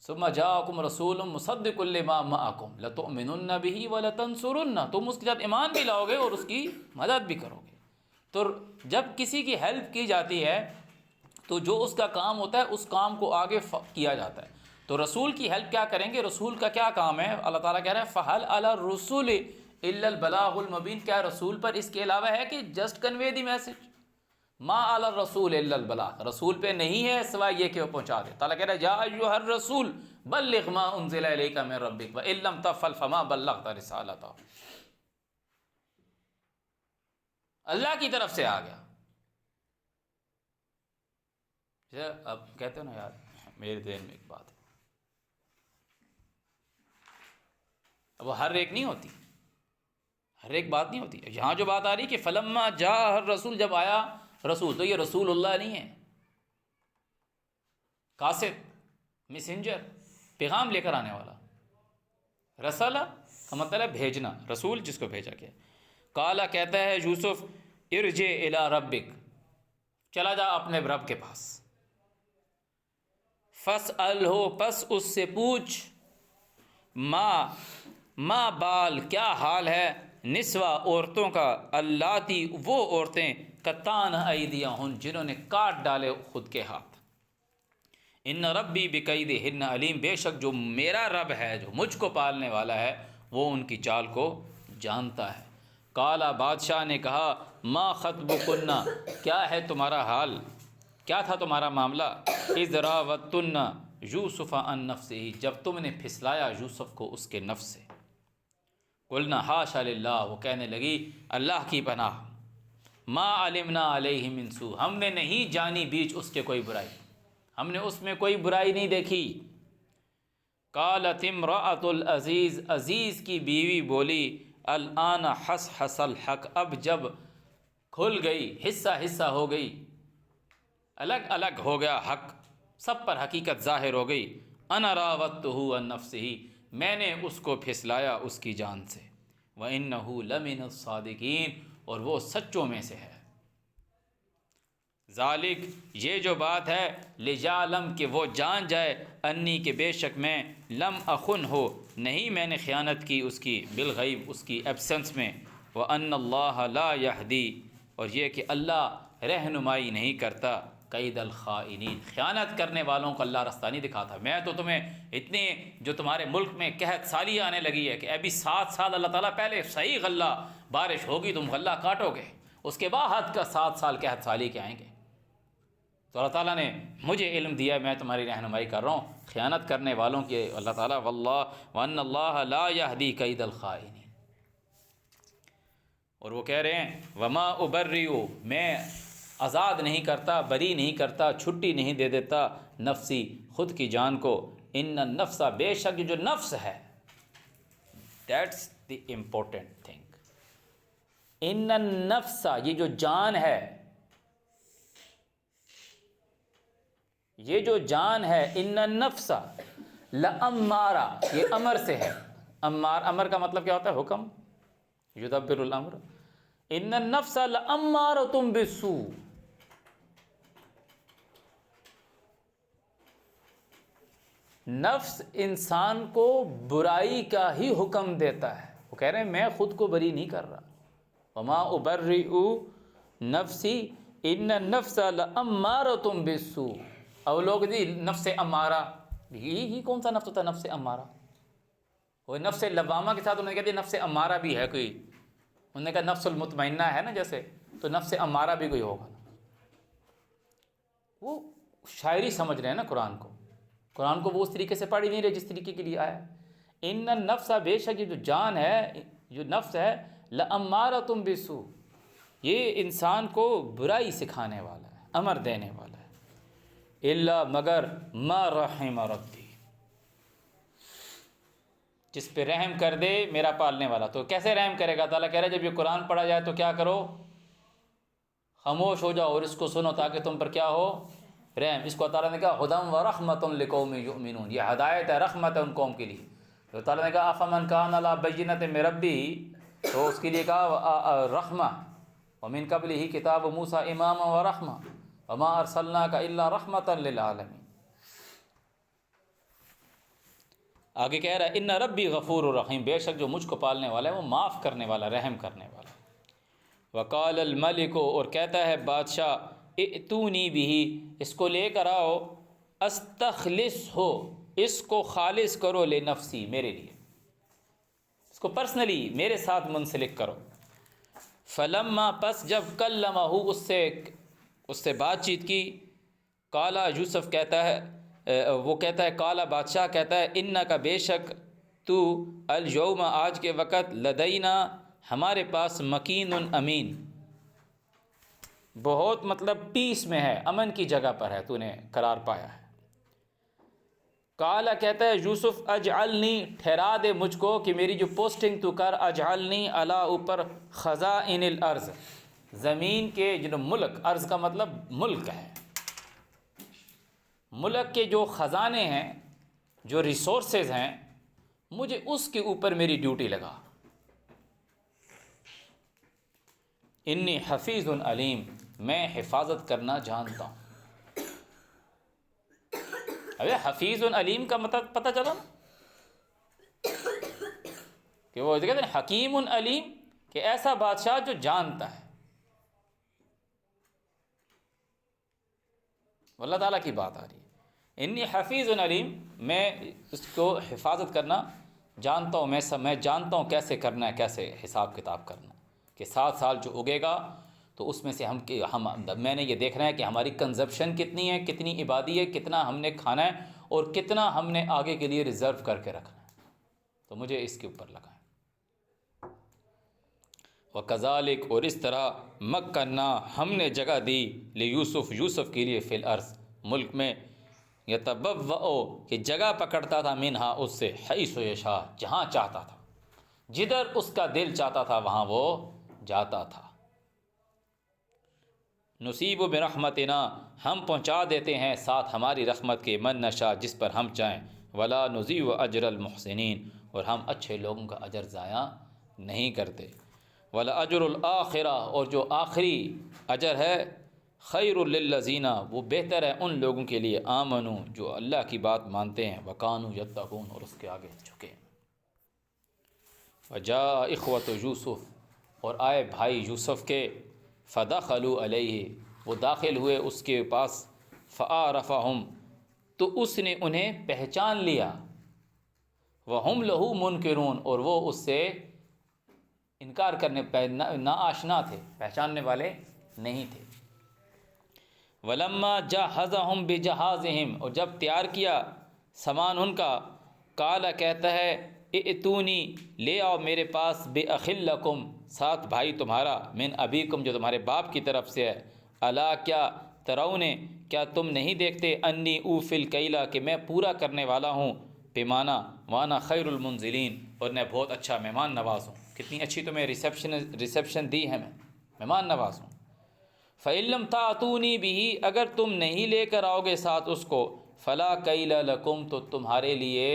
ثم جاءکم رسول مصدق لما معکم لتؤمنن به ولتنصرن، تم اس کے ساتھ ایمان بھی لاؤ گے اور اس کی مدد بھی کرو گے، تو جب کسی کی ہیلپ کی جاتی ہے تو جو اس کا کام ہوتا ہے اس کام کو آگے کیا جاتا ہے، تو رسول کی ہیلپ کیا کریں گے، رسول کا کیا کام ہے، اللہ تعالیٰ کہہ رہا ہے فَهَلْ عَلَى الرُّسُلِ إِلَّا الْبَلَاغُ الْمُبِينُ، کیا رسول پر اس کے علاوہ ہے کہ جسٹ کنوے دی میسج، ما علی الرسول الا البلاغ، رسول پہ نہیں ہے سوائے یہ کہ وہ پہنچا دے، تعالیٰ کہہ رہا ہے یا ایھا الرسول بلغ ما انزل الیک من ربک وان لم تفعل فما بلغت رسالتہ، اللہ کی طرف سے آ گیا، اب کہتے ہو نا یار میرے ذہن میں ایک بات ہے، اب وہ ہر ایک نہیں ہوتی، ہر ایک بات نہیں ہوتی، یہاں جو بات آ رہی کہ فلما جاء الرسول، جب آیا رسول، تو یہ رسول اللہ نہیں ہے، قاصد، میسنجر، پیغام لے کر آنے والا، رسالہ کا مطلب ہے بھیجنا، رسول جس کو بھیجا گیا، قالا کہتا ہے یوسف ارجع الی ربک، چلا جا اپنے رب کے پاس، فاسألہ، پس اس سے پوچھ، ما بال، کیا حال ہے، نسوہ، عورتوں کا، اللاتی، وہ عورتیں، قطعن ایدیہن، جنہوں نے کاٹ ڈالے خود کے ہاتھ، ان ربی بکیدہن علیم، بے شک جو میرا رب ہے، جو مجھ کو پالنے والا ہے، وہ ان کی چال کو جانتا ہے، قالا، بادشاہ نے کہا، ما خطبکن، کیا ہے تمہارا حال، کیا تھا تمہارا معاملہ، اذ راوتن یوسف عن نفسہ، جب تم نے پھسلایا یوسف کو اس کے نفس سے، قلنا حاشا للہ، وہ کہنے لگی اللہ کی پناہ، ما علمنا علیہ من سوء، ہم نے نہیں جانی بیچ اس کے کوئی برائی، ہم نے اس میں کوئی برائی نہیں دیکھی، قالت امرأۃ العزیز، عزیز کی بیوی بولی، الآن حصحص الحق، اب جب کھل گئی، حصہ حصہ ہو گئی، الگ الگ ہو گیا حق، سب پر حقیقت ظاہر ہو گئی، انا راودتہ عن نفسہ، میں نے اس کو پھسلایا اس کی جان سے، وَإِنَّهُ لَمِنَ الصَّادِقِينَ، اور وہ سچوں میں سے ہے، ذالک، یہ جو بات ہے، لِجَعْلَمْ، کہ وہ جان جائے، انی، کہ بے شک میں، لم اخن ہو، نہیں میں نے خیانت کی اس کی، بالغیب، اس کی ایبسنس میں، وَأَنَّ اللَّهَ لَا يَهْدِي، اور یہ کہ اللہ رہنمائی نہیں کرتا، قید الخائنین، خیانت کرنے والوں کو اللہ رستہ نہیں دکھاتا، میں تو تمہیں اتنے، جو تمہارے ملک میں قحط سالی آنے لگی ہے کہ ابھی 7 سال اللہ تعالیٰ پہلے صحیح غلہ بارش ہوگی، تم غلہ کاٹو گے، اس کے بعد کا 7 سال قحط سالی کے آئیں گے، تو اللہ تعالیٰ نے مجھے علم دیا، میں تمہاری رہنمائی کر رہا ہوں، خیانت کرنے والوں کے اللہ تعالیٰ، واللہ وَأَنَّ اللَّهَ لَا يَهْدِي قَيْدَ الْخَائِنِينَ، اور وہ کہہ رہے ہیں وَمَا أُبَرِّئُ، میں آزاد نہیں کرتا، بری نہیں کرتا، چھٹی نہیں دے دیتا، نفسی، خود کی جان کو، ان النفس، بے شک جو نفس ہے، دیٹس دی امپورٹنٹ تھنگ، ان النفس، یہ جو جان ہے، یہ جو جان ہے، ان النفس، لَأَمَّارَ یہ امر سے ہے. امر کا مطلب کیا ہوتا ہے؟ حکم. یدبر الامر. ان النفس لَأَمَّارَةٌ بِالسُّوءِ. نفس انسان کو برائی کا ہی حکم دیتا ہے. وہ کہہ رہے ہیں میں خود کو بری نہیں کر رہا. وما ابرئ نفسی ان النفس لامارۃ بالسوء. اور لوگ جی نفس امارہ، ہی کون سا نفس ہوتا ہے نفس امارہ؟ وہ نفس لوامہ کے ساتھ انہوں نے کہہ دیا نفس امارہ بھی ہے کوئی. انہوں نے کہا نفس المطمئنہ ہے نا جیسے، تو نفس امارہ بھی کوئی ہوگا. وہ شاعری سمجھ رہے ہیں نا قرآن کو. قرآن کو وہ اس طریقے سے پڑھ ہی نہیں رہے جس طریقے کے لیے آیا. ان النفس، بے شک یہ جو جان ہے، جو نفس ہے، لامارۃ بالسوء، یہ انسان کو برائی سکھانے والا ہے، امر دینے والا ہے. الا مگر ما رحم ربی، جس پہ رحم کر دے میرا پالنے والا. تو کیسے رحم کرے گا؟ تعالیٰ کہہ رہا ہے جب یہ قرآن پڑھا جائے تو کیا کرو؟ خاموش ہو جاؤ اور اس کو سنو تاکہ تم پر کیا ہو؟ رحم. اس کو تعالیٰ نے کہا ہدی و رحمۃ لقوم یؤمنون، یہ ہدایت ہے، رحمت ہے ان قوم کے لیے. تو تعالیٰ نے کہا افمن کان علی بینۃ من ربہ، تو اس کے لیے کہا رحمہ. ومن قبلہ کتاب موسیٰ اماما و رحمہ وما ارسلناک الا رحمۃ للعالمین. آگے کہہ رہا ہے ان ربی غفور الرحیم، بے شک جو مجھ کو پالنے والا ہے وہ معاف کرنے والا، رحم کرنے والا. وقال الملک، اور کہتا ہے بادشاہ، ائتونی بہ، اس کو لے کر آؤ، استخلصہ، اس کو خالص کرو، لنفسی، میرے لیے، اس کو پرسنلی میرے ساتھ منسلک کرو. فلما، پس جب کلمہ، اس سے بات چیت کی، قالا، یوسف کہتا ہے، وہ کہتا ہے، قالا، بادشاہ کہتا ہے، انک، بے شک تو، الیوم، آج کے وقت، لدینا، ہمارے پاس، مکین امین، بہت مطلب پیس میں ہے، امن کی جگہ پر ہے، تو نے قرار پایا ہے. قالا، کہتا ہے یوسف، اجعلنی، ٹھہرا دے مجھ کو، کہ میری جو پوسٹنگ تو کر، اجعلنی، علی، اوپر، خزائن الارض، زمین کے جو ملک، ارض کا مطلب ملک ہے، ملک کے جو خزانے ہیں، جو ریسورسز ہیں، مجھے اس کے اوپر میری ڈیوٹی لگا. انی حفیظ علیم، میں حفاظت کرنا جانتا ہوں. ابے حفیظ علیم کا مطلب پتہ چلا نا، کہ وہ کہتے ہیں حکیم علیم، کہ ایسا بادشاہ جو جانتا ہے. اللہ تعالیٰ کی بات آ رہی ہے. انی حفیظ علیم، میں اس کو حفاظت کرنا جانتا ہوں. میں جانتا ہوں کیسے کرنا ہے، کیسے حساب کتاب کرنا، کہ 7 سال جو اگے گا تو اس میں سے میں نے یہ دیکھنا ہے کہ ہماری کنزپشن کتنی ہے، کتنی عبادی ہے، کتنا ہم نے کھانا ہے، اور کتنا ہم نے آگے کے لیے ریزرو کر کے رکھنا ہے. تو مجھے اس کے اوپر لگائیں. وَكَذَلِكَ، اور اس طرح، مَكَّنَّا، ہم نے جگہ دی، لِيُوسُف، یوسف کے لیے، فی الارض، ملک میں، يَتَبَوَّأُ، کہ جگہ پکڑتا تھا، منہا، اس سے، حیث یشاء، جہاں چاہتا تھا، جدھر اس کا دل چاہتا تھا وہاں وہ جاتا تھا. نصیب برحمتنا، ہم پہنچا دیتے ہیں ساتھ ہماری رحمت کے، من نشاء، جس پر ہم چاہیں، ولا نضیع اجر المحسنین، اور ہم اچھے لوگوں کا اجر ضائع نہیں کرتے. ولا اجر الآخرہ، اور جو آخری اجر ہے، خیر للذین، وہ بہتر ہے ان لوگوں کے لیے، آمنو، جو اللہ کی بات مانتے ہیں، وکانوا یتقون، اور اس کے آگے جھکے. وجاء اخوۃ یوسف، اور آئے بھائی یوسف کے، فدخلوا علیہ، وہ داخل ہوئے اس کے پاس، فعرفہم، تو اس نے انہیں پہچان لیا، وہم لہ منکرون، اور وہ اس سے انکار کرنے پہ ناآشنا تھے، پہچاننے والے نہیں تھے. ولما جہزہم بجہازہم، اور جب تیار کیا سامان ان کا، قال، کہتا ہے، ائتونی، لے آؤ میرے پاس، بأخ لکم، ساتھ بھائی تمہارا، من ابیکم، جو تمہارے باپ کی طرف سے ہے، الا، کیا، ترون، کیا تم نہیں دیکھتے، انی اوفی الکیل، کہ میں پورا کرنے والا ہوں پیمانہ، وانا خیر المنزلین، اور میں بہت اچھا مہمان نواز ہوں. کتنی اچھی تمہیں ریسیپشن دی ہے، میں مہمان نواز ہوں. فَإِن لَّمْ تَأْتُونِي بِهِ، اگر تم نہیں لے کر آؤ گے ساتھ اس کو، فلا کیل لکم تو تمہارے لیے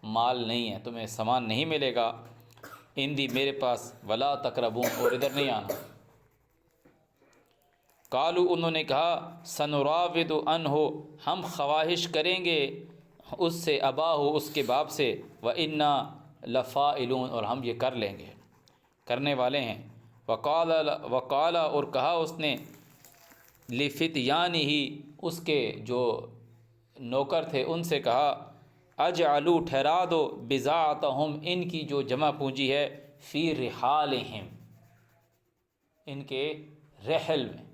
مال نہیں ہے، تمہیں سامان نہیں ملے گا، اندی میرے پاس، ولا تقربون اور ادھر نہیں آنا۔ قالو انہوں نے کہا سنراود عنہ ہم خواہش کریں گے اس سے، اباہ اس کے باپ سے، وإنا لفاعلون اور ہم یہ کر لیں گے، کرنے والے ہیں۔ وقال اور کہا اس نے لفتیانہ اس کے جو نوکر تھے ان سے کہا اجعلوا ٹھہرا دو بضاعتہم ان کی جو جمع پونجی ہے، فی رحالہم ان کے رحل میں،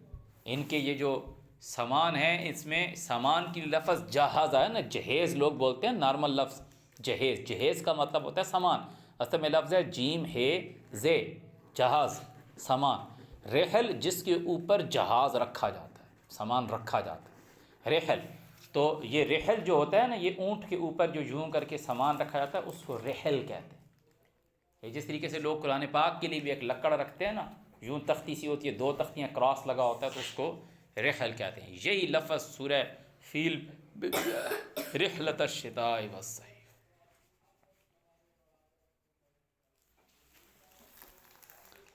ان کے یہ جو سامان ہے، اس میں سامان کی لفظ جہاز ہے نا، جہیز لوگ بولتے ہیں، نارمل لفظ جہیز، جہیز کا مطلب ہوتا ہے سامان، اصل میں لفظ ہے جیم ہے زے، جہاز سامان، رحل جس کے اوپر جہاز رکھا جاتا ہے، سامان رکھا جاتا ہے، رحل۔ تو یہ رحل جو ہوتا ہے نا، یہ اونٹ کے اوپر جو یوں کر کے سامان رکھا جاتا ہے اس کو رحل کہتے ہیں۔ یہ جس طریقے سے لوگ قرآن پاک کے لیے بھی ایک لکڑ رکھتے ہیں نا، یوں تختی سی ہوتی ہے، دو تختیاں کراس لگا ہوتا ہے تو اس کو رحل کہتے ہیں۔ یہی لفظ سورہ فیل رحلۃ الشتاء والصیف۔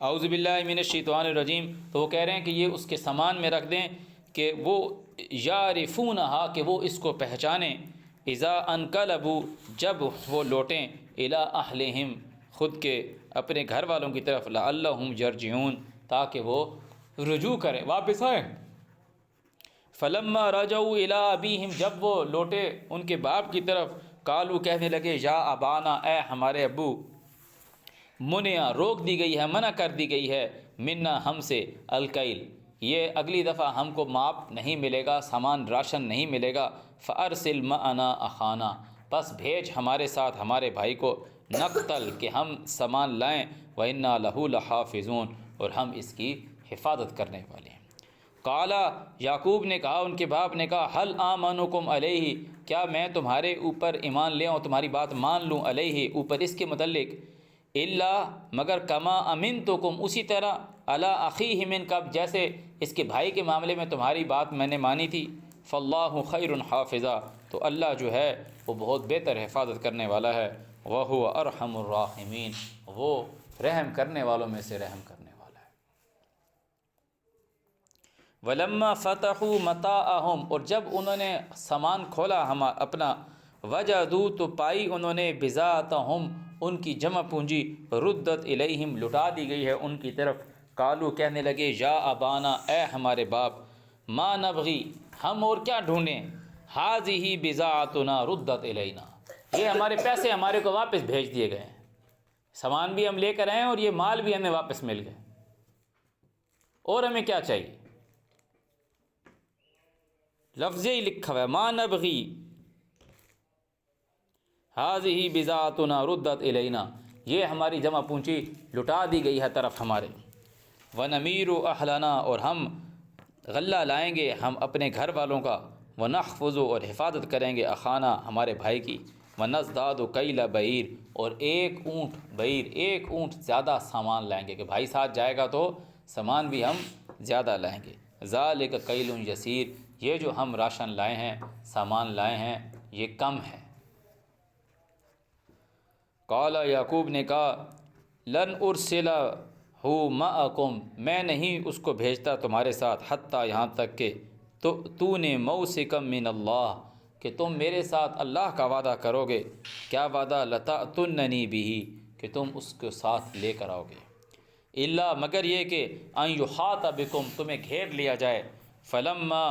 اعوذ باللہ من الشیطان الرجیم۔ تو وہ کہہ رہے ہیں کہ یہ اس کے سامان میں رکھ دیں کہ وہ یعرفونہا کہ وہ اس کو پہچانیں، اذا انقلبوا جب وہ لوٹیں، الی اہلہم خود کے اپنے گھر والوں کی طرف، لعلہم یرجعون تاکہ وہ رجوع کریں، واپس آئیں۔ فلما رجعوا الی ابیہم جب وہ لوٹے ان کے باپ کی طرف، قالوا کہنے لگے یا ابانا اے ہمارے ابو، منع روک دی گئی ہے، منع کر دی گئی ہے، منا ہم سے، الکیل یہ اگلی دفعہ ہم کو ماپ نہیں ملے گا، سامان راشن نہیں ملے گا، فارسل معنا اخانا بس بھیج ہمارے ساتھ ہمارے بھائی کو، نقتل کہ ہم سامان لائیں، وإنا لہ لحافظون اور ہم اس کی حفاظت کرنے والے ہیں۔ قالا یعقوب نے کہا، ان کے باپ نے کہا، حل آمنکم علیہ کیا میں تمہارے اوپر ایمان لے آؤں، تمہاری بات مان لوں، علیہ اوپر اس کے متعلق، الا مگر کما امنتکم اسی طرح، علی اخیہ من قبل جیسے اس کے بھائی کے معاملے میں تمہاری بات میں نے مانی تھی، فاللہ خیر حافظا تو اللہ جو ہے وہ بہت بہتر حفاظت کرنے والا ہے، وہو ارحم الراحمین وہ رحم کرنے والوں میں سے رحم کرنے والا ہے۔ ولما فتحوا متاعہم اور جب انہوں نے سامان کھولا اپنا، وجدوا تو پائی انہوں نے بضاعتہم ان کی جمع پونجی، ردت الیہم لٹا دی گئی ہے ان کی طرف، قالوا کہنے لگے یا ابانا اے ہمارے باپ، ما نبغی ہم اور کیا ڈھونڈیں، ھذہ بضاعتنا ردت الینا یہ ہمارے پیسے ہمارے کو واپس بھیج دیے گئے ہیں، سامان بھی ہم لے کر آئے ہیں اور یہ مال بھی ہمیں واپس مل گئے، اور ہمیں کیا چاہیے، لفظ ہی لکھا ہوا ہے ما نبغی ھذہ بضاعتنا ردت الینا یہ ہماری جمع پونجی لٹا دی گئی ہے طرف ہمارے، ونمیر اہلنا اور ہم غلہ لائیں گے ہم اپنے گھر والوں کا، ونحفظ اور حفاظت کریں گے اخانا ہمارے بھائی کی، ونزداد کیل بعیر اور ایک اونٹ زیادہ سامان لائیں گے کہ بھائی ساتھ جائے گا تو سامان بھی ہم زیادہ لائیں گے، ذالک کیل یسیر یہ جو ہم راشن لائے ہیں سامان لائے ہیں یہ کم ہے۔ قال یعقوب نے کہا لن ارسلہ معکم میں نہیں اس کو بھیجتا تمہارے ساتھ، حتیٰ یہاں تک کہ تو نے موثقا من اللہ کہ تم میرے ساتھ اللہ کا وعدہ کرو گے، کیا وعدہ، لتأتوننی بہ کہ تم اس کو ساتھ لے کر آؤ گے، الا مگر یہ کہ ان یحاط بکم تمہیں گھیر لیا جائے، فلما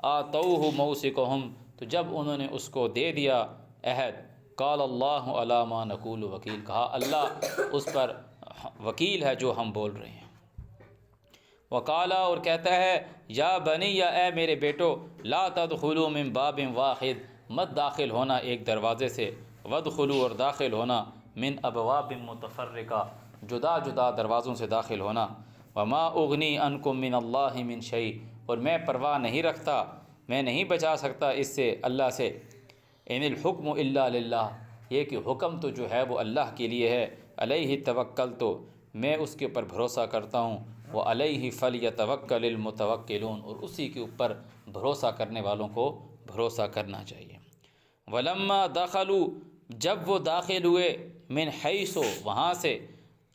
آتوہ موثقہم تو جب انہوں نے اس کو دے دیا عہد، قال اللہ علی ما نقول وکیل کہا اللہ اس پر وکیل ہے جو ہم بول رہے ہیں، وقالا اور کہتا ہے یا بنی یا اے میرے بیٹو، لا تدخلوا من باب واحد مت داخل ہونا ایک دروازے سے، وادخلوا اور داخل ہونا من ابواب متفرقہ جدا جدا دروازوں سے داخل ہونا، وما اغنی عنکم من اللہ من شیء اور میں پرواہ نہیں رکھتا، میں نہیں بچا سکتا اس سے اللہ سے، ان الحکم الا للہ یہ کہ حکم تو جو ہے وہ اللہ کے لیے ہے، علیہ توکلت تو میں اس کے اوپر بھروسہ کرتا ہوں، وعلیہ فلیتوکل المتوکلون اور اسی کے اوپر بھروسہ کرنے والوں کو بھروسہ کرنا چاہیے۔ ولما دخلوا جب وہ داخل ہوئے من حیث وہاں سے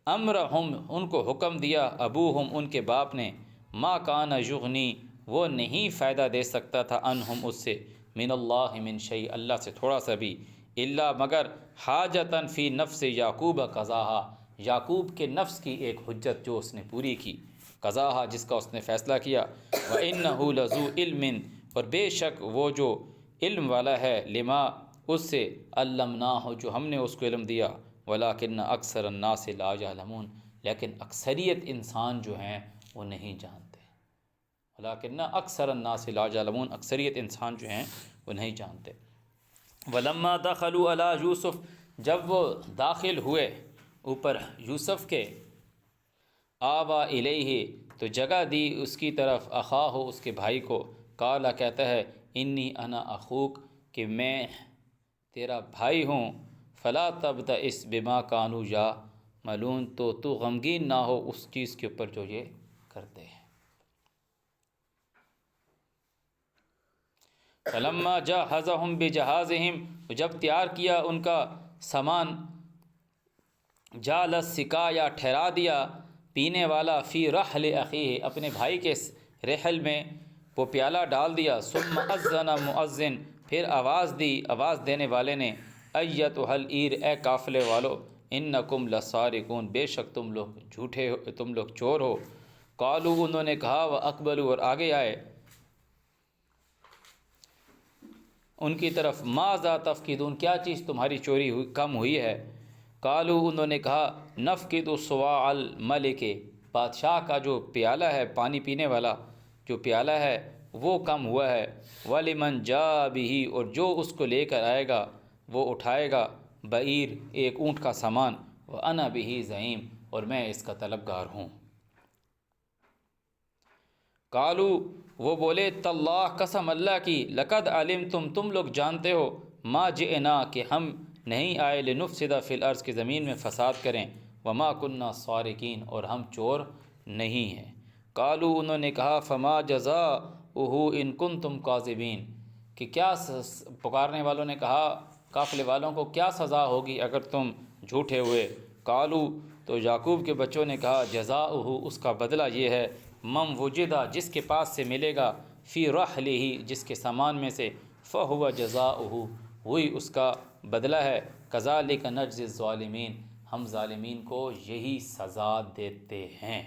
امرہم ان کو حکم دیا ابوہم ان کے باپ نے ما کان یغنی وہ نہیں فائدہ دے سکتا تھا انہم اس سے من اللہ من شیء اللہ سے تھوڑا سا بھی الا مگر حاجتاً فی نفس یعقوب قضاہا یعقوب کے نفس کی ایک حجت جو اس نے پوری کی قضاہا جس کا اس نے فیصلہ کیا وَإِنَّهُ لَذُو عِلْمٍ اور بے شک وہ جو علم والا ہے لما اس سے علمناہ جو ہم نے اس کو علم دیا ولیکن اکثر الناس لا یعلمون لیکن اکثریت انسان جو ہیں وہ نہیں جانتے ولیکن اکثر الناس لا یعلمون اکثریت انسان جو ہیں وہ نہیں جانتے ولما دخلوا علی یوسف جب وہ داخل ہوئے اوپر یوسف کے آوا الیہ تو جگہ دی اس کی طرف اخاہ اس کے بھائی کو قالا کہتا ہے انی انا اخوک کہ میں تیرا بھائی ہوں فلا تبتئس بما کانوا یعملون تو غمگین نہ ہو اس چیز کے اوپر جو یہ کرتے ہیں فلما جہزہم بجہازہم جب تیار کیا ان کا سامان جعل السقایا ٹھہرا دیا پینے والا فی رحل اخیہ اپنے بھائی کے رحل میں وہ پیالہ ڈال دیا ثم اذن مؤذن پھر آواز دی آواز دینے والے نے ایتھا العیر اے قافلے والو انکم لسارقون بے شک تم لوگ جھوٹے ہو تم لوگ چور ہو قالوا انہوں نے کہا واقبلوا اور آگے آئے ان کی طرف ماذا تفقدون کیا چیز تمہاری چوری ہوئی کم ہوئی ہے قالوا انہوں نے کہا نفقد صواع الملک بادشاہ کا جو پیالہ ہے پانی پینے والا جو پیالہ ہے وہ کم ہوا ہے ولمن جاء به اور جو اس کو لے کر آئے گا وہ اٹھائے گا بعیر ایک اونٹ کا سامان وانا به زعیم اور میں اس کا طلبگار ہوں قالوا وہ بولے تاللہ قسم اللہ کی لقد علمتم تم لوگ جانتے ہو ما جئنا کہ ہم نہیں آئے لنفسد فی الارض کی زمین میں فساد کریں وما کننا سارقین اور ہم چور نہیں ہیں قالوا انہوں نے کہا فما جزاؤہ ان کنتم کاذبین کہ کیا پکارنے والوں نے کہا قافلے والوں کو کیا سزا ہوگی اگر تم جھوٹے ہوئے قالوا تو یعقوب کے بچوں نے کہا جزاؤہ اس کا بدلہ یہ ہے من وجدہ جس کے پاس سے ملے گا فی رحلہ جس کے سامان میں سے فہو جزاؤہ وہی اس کا بدلہ ہے کذالک نجزی الظالمین ہم ظالمین کو یہی سزا دیتے ہیں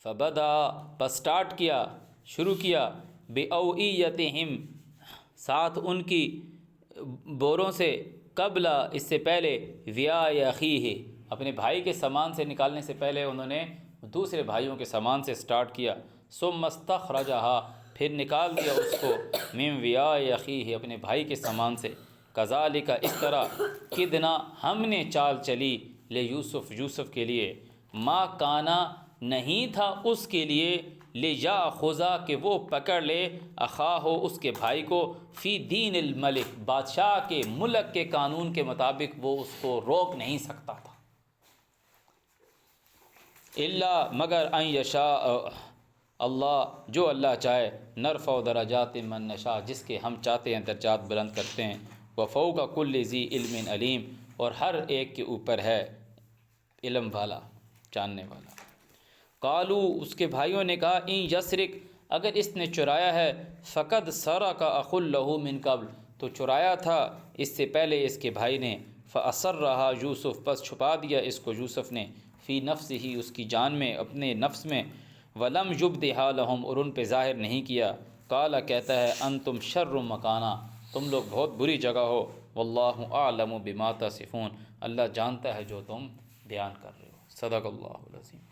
فبدا پس سٹارٹ کیا شروع کیا بأوعیتہم ساتھ ان کی بوروں سے قبل اس سے پہلے ویاء اخیہ اپنے بھائی کے سامان سے نکالنے سے پہلے انہوں نے دوسرے بھائیوں کے سامان سے سٹارٹ کیا ثم استخرجہا پھر نکال دیا اس کو من ویاء اخیہ اپنے بھائی کے سامان سے کذالک اس طرح کدنا ہم نے چال چلی لے یوسف کے لیے ما کانا نہیں تھا اس کے لیے لے یا خزا کہ وہ پکڑ لے اخاہ اس کے بھائی کو فی دین الملک بادشاہ کے ملک کے قانون کے مطابق وہ اس کو روک نہیں سکتا تھا الا مگر ان یشاء اللہ جو اللہ چاہے نرفع درجات من نشاء جس کے ہم چاہتے ہیں درجات بلند کرتے ہیں وفوق کل ذی علم علیم اور ہر ایک کے اوپر ہے علم والا جاننے والا قالوا اس کے بھائیوں نے کہا ان یسرق اگر اس نے چرایا ہے فقد سرق اخ له من قبل تو چرایا تھا اس سے پہلے اس کے بھائی نے فاسرها یوسف پس چھپا دیا اس کو یوسف نے فی نفس ہی اس کی جان میں اپنے نفس میں ولم یبدھا لہم اور ان پہ ظاہر نہیں کیا قال کہتا ہے انتم شر مکانا تم لوگ بہت بری جگہ ہو واللہ اعلم بما تصفون اللہ جانتا ہے جو تم بیان کر رہے ہو صدق اللہ العظیم